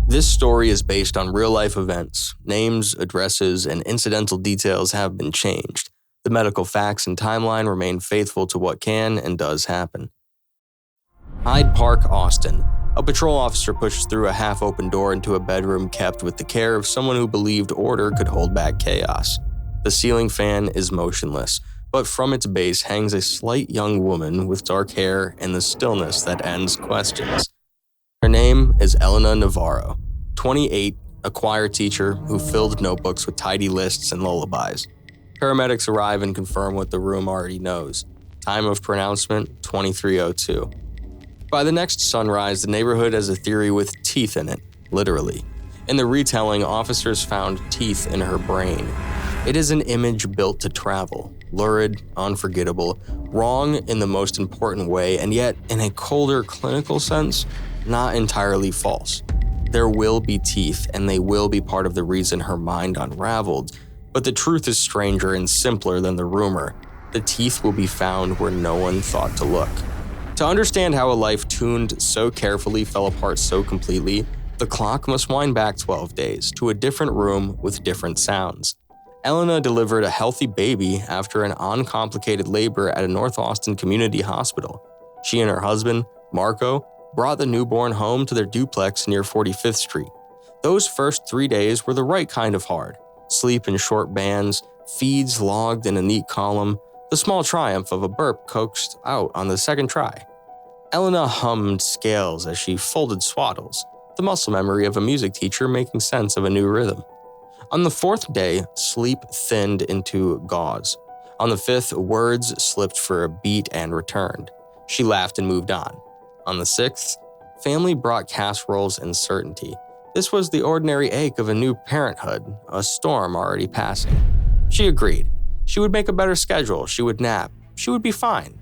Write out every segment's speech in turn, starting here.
This story is based on real-life events. Names, addresses, and incidental details have been changed. The medical facts and timeline remain faithful to what can and does happen. Hyde Park, Austin. A patrol officer pushes through a half-open door into a bedroom kept with the care of someone who believed order could hold back chaos. The ceiling fan is motionless, but from its base hangs a slight young woman with dark hair and the stillness that ends questions. Her name is Elena Navarro, 28, a choir teacher who filled notebooks with tidy lists and lullabies. Paramedics arrive and confirm what the room already knows. Time of pronouncement, 23:02. By the next sunrise, the neighborhood has a theory with teeth in it, literally. In the retelling, officers found teeth in her brain. It is an image built to travel, lurid, unforgettable, wrong in the most important way, and yet, in a colder clinical sense, not entirely false. There will be teeth, and they will be part of the reason her mind unraveled, but the truth is stranger and simpler than the rumor. The teeth will be found where no one thought to look. To understand how a life tuned so carefully fell apart so completely, the clock must wind back 12 days to a different room with different sounds. Elena delivered a healthy baby after an uncomplicated labor at a North Austin community hospital. She and her husband, Marco, brought the newborn home to their duplex near 45th Street. Those first 3 days were the right kind of hard. Sleep in short bands, feeds logged in a neat column, the small triumph of a burp coaxed out on the second try. Elena hummed scales as she folded swaddles, the muscle memory of a music teacher making sense of a new rhythm. On the fourth day, sleep thinned into gauze. On the fifth, words slipped for a beat and returned. She laughed and moved on. On the sixth, family brought casseroles and certainty. This was the ordinary ache of a new parenthood, a storm already passing. She agreed. She would make a better schedule, she would nap, she would be fine.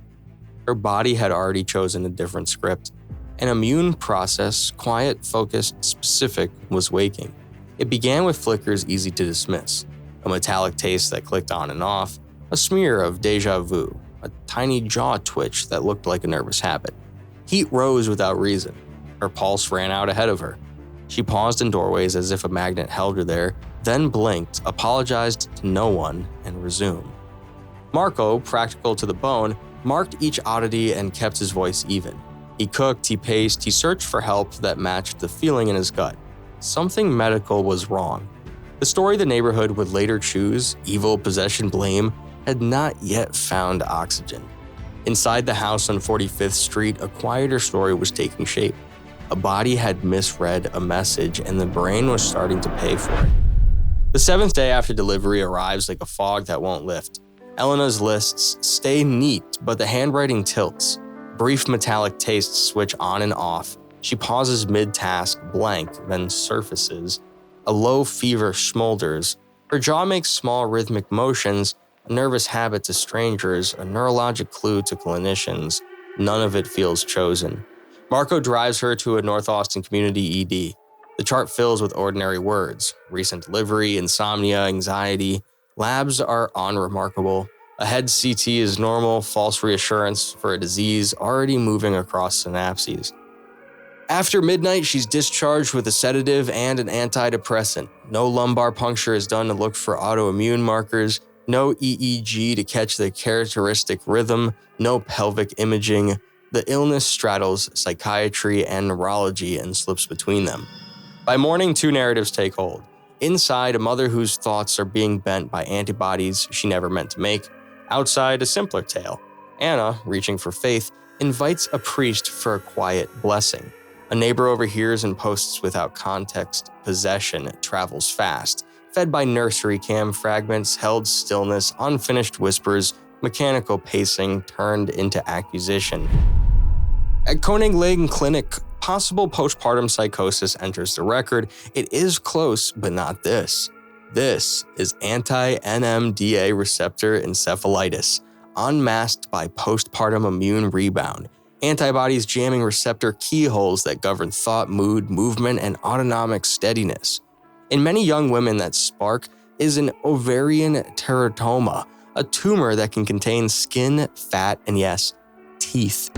Her body had already chosen a different script. An immune process, quiet, focused, specific, was waking. It began with flickers easy to dismiss, a metallic taste that clicked on and off, a smear of déjà vu, a tiny jaw twitch that looked like a nervous habit. Heat rose without reason. Her pulse ran out ahead of her. She paused in doorways as if a magnet held her there, then blinked, apologized to no one, and resumed. Marco, practical to the bone, marked each oddity and kept his voice even. He cooked, he paced, he searched for help that matched the feeling in his gut. Something medical was wrong. The story the neighborhood would later choose, evil, possession, blame, had not yet found oxygen. Inside the house on 45th Street, a quieter story was taking shape. A body had misread a message and the brain was starting to pay for it. The seventh day after delivery arrives like a fog that won't lift. Elena's lists stay neat, but the handwriting tilts. Brief metallic tastes switch on and off. She pauses mid-task, blank, then surfaces. A low fever smolders. Her jaw makes small rhythmic motions, a nervous habit to strangers, a neurologic clue to clinicians. None of it feels chosen. Marco drives her to a North Austin community ED. The chart fills with ordinary words. Recent delivery, insomnia, anxiety. Labs are unremarkable. A head CT is normal, false reassurance for a disease already moving across synapses. After midnight, she's discharged with a sedative and an antidepressant. No lumbar puncture is done to look for autoimmune markers. No EEG to catch the characteristic rhythm. No pelvic imaging. The illness straddles psychiatry and neurology and slips between them. By morning, two narratives take hold. Inside, a mother whose thoughts are being bent by antibodies she never meant to make. Outside, a simpler tale. Anna, reaching for faith, invites a priest for a quiet blessing. A neighbor overhears and posts without context. Possession travels fast. Fed by nursery cam fragments, held stillness, unfinished whispers, mechanical pacing turned into accusation. At Konig Clinic, possible postpartum psychosis enters the record. It is close, but not this. This is anti-NMDA receptor encephalitis, unmasked by postpartum immune rebound. Antibodies jamming receptor keyholes that govern thought, mood, movement, and autonomic steadiness. In many young women, that spark is an ovarian teratoma, a tumor that can contain skin, fat, and yes, teeth.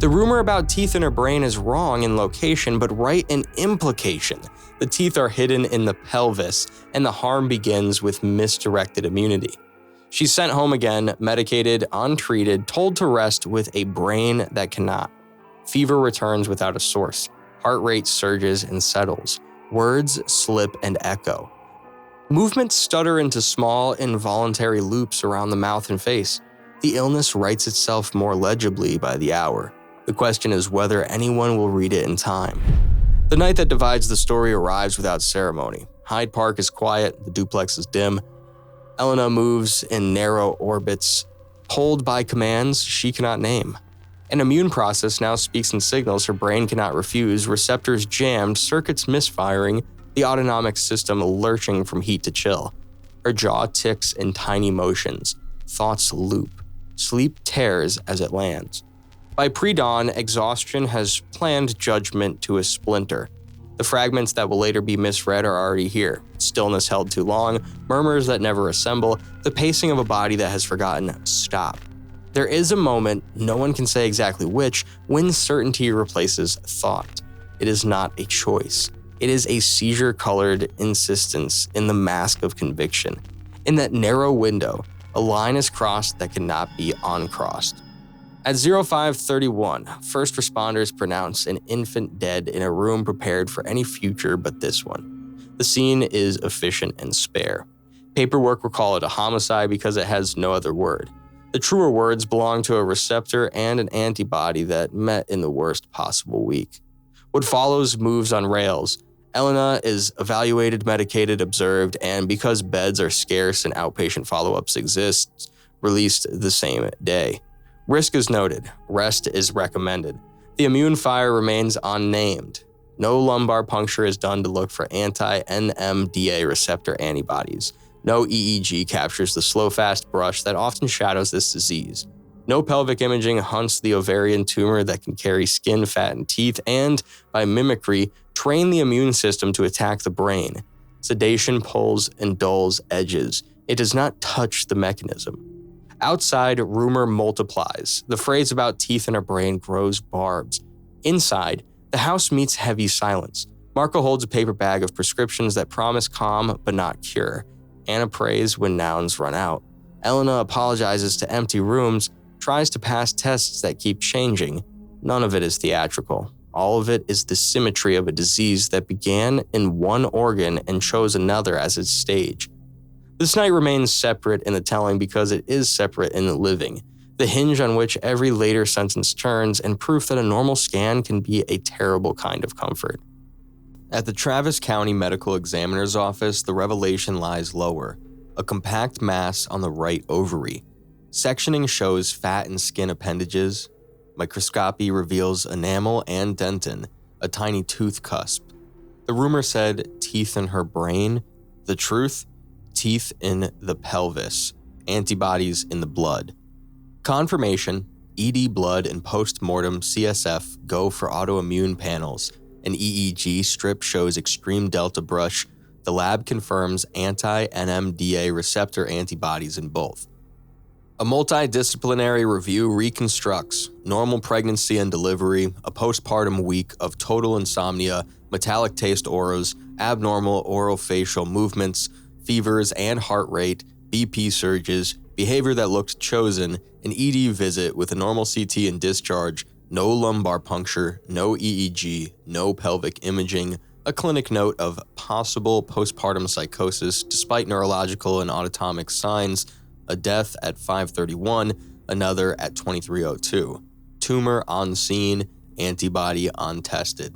The rumor about teeth in her brain is wrong in location, but right in implication. The teeth are hidden in the pelvis, and the harm begins with misdirected immunity. She's sent home again, medicated, untreated, told to rest with a brain that cannot. Fever returns without a source. Heart rate surges and settles. Words slip and echo. Movements stutter into small, involuntary loops around the mouth and face. The illness writes itself more legibly by the hour. The question is whether anyone will read it in time. The night that divides the story arrives without ceremony. Hyde Park is quiet, the duplex is dim. Elena moves in narrow orbits, pulled by commands she cannot name. An immune process now speaks in signals her brain cannot refuse, receptors jammed, circuits misfiring, the autonomic system lurching from heat to chill. Her jaw ticks in tiny motions. Thoughts loop. Sleep tears as it lands. By pre-dawn, exhaustion has planned judgment to a splinter. The fragments that will later be misread are already here. Stillness held too long, murmurs that never assemble, the pacing of a body that has forgotten stop. There is a moment, no one can say exactly which, when certainty replaces thought. It is not a choice. It is a seizure-colored insistence in the mask of conviction. In that narrow window, a line is crossed that cannot be uncrossed. At 0531, first responders pronounce an infant dead in a room prepared for any future but this one. The scene is efficient and spare. Paperwork will call it a homicide because it has no other word. The truer words belong to a receptor and an antibody that met in the worst possible week. What follows moves on rails. Elena is evaluated, medicated, observed, and because beds are scarce and outpatient follow-ups exist, released the same day. Risk is noted. Rest is recommended. The immune fire remains unnamed. No lumbar puncture is done to look for anti-NMDA receptor antibodies. No EEG captures the slow-fast brush that often shadows this disease. No pelvic imaging hunts the ovarian tumor that can carry skin, fat, and teeth, and, by mimicry, train the immune system to attack the brain. Sedation pulls and dulls edges. It does not touch the mechanism. Outside, rumor multiplies. The phrase about teeth in her brain grows barbs. Inside, the house meets heavy silence. Marco holds a paper bag of prescriptions that promise calm but not cure. Anna prays when nouns run out. Elena apologizes to empty rooms, tries to pass tests that keep changing. None of it is theatrical. All of it is the symmetry of a disease that began in one organ and chose another as its stage. This night remains separate in the telling because it is separate in the living, the hinge on which every later sentence turns and proof that a normal scan can be a terrible kind of comfort. At the Travis County Medical Examiner's Office, the revelation lies lower, a compact mass on the right ovary. Sectioning shows fat and skin appendages. Microscopy reveals enamel and dentin, a tiny tooth cusp. The rumor said teeth in her brain. The truth? Teeth in the pelvis, antibodies in the blood. Confirmation, ED blood and post-mortem CSF go for autoimmune panels. An EEG strip shows extreme delta brush. The lab confirms anti-NMDA receptor antibodies in both. A multidisciplinary review reconstructs normal pregnancy and delivery, a postpartum week of total insomnia, metallic taste auras, abnormal orofacial movements, fevers and heart rate, BP surges, behavior that looked chosen, an ED visit with a normal CT and discharge, no lumbar puncture, no EEG, no pelvic imaging, a clinic note of possible postpartum psychosis despite neurological and autonomic signs, a death at 5:31, another at 23:02. Tumor on scene, antibody untested.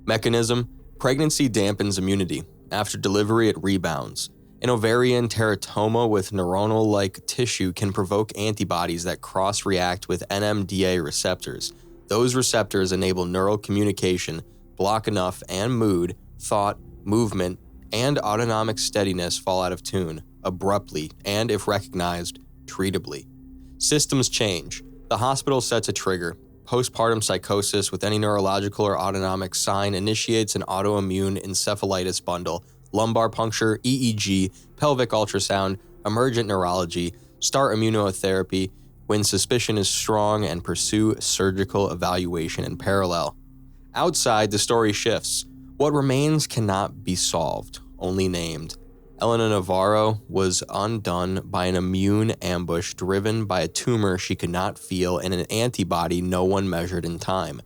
Mechanism: pregnancy dampens immunity. After delivery, it rebounds. An ovarian teratoma with neuronal-like tissue can provoke antibodies that cross-react with NMDA receptors. Those receptors enable neural communication, block enough, and mood, thought, movement, and autonomic steadiness fall out of tune, abruptly, and if recognized, treatably. Systems change. The hospital sets a trigger. Postpartum psychosis with any neurological or autonomic sign initiates an autoimmune encephalitis bundle, lumbar puncture, EEG, pelvic ultrasound, emergent neurology, start immunotherapy. when suspicion is strong, and pursue surgical evaluation in parallel. Outside, the story shifts. What remains cannot be solved, only named. Elena Navarro was undone by an immune ambush driven by a tumor she could not feel and an antibody no one measured in time.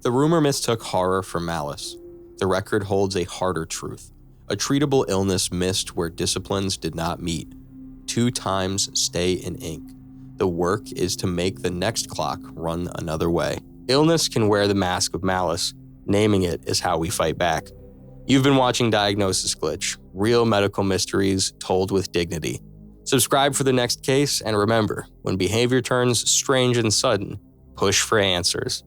The rumor mistook horror for malice. The record holds a harder truth. A treatable illness missed where disciplines did not meet. 2 times stay in ink. The work is to make the next clock run another way. Illness can wear the mask of malice. Naming it is how we fight back. You've been watching Diagnosis Glitch, real medical mysteries told with dignity. Subscribe for the next case, and remember, when behavior turns strange and sudden, push for answers.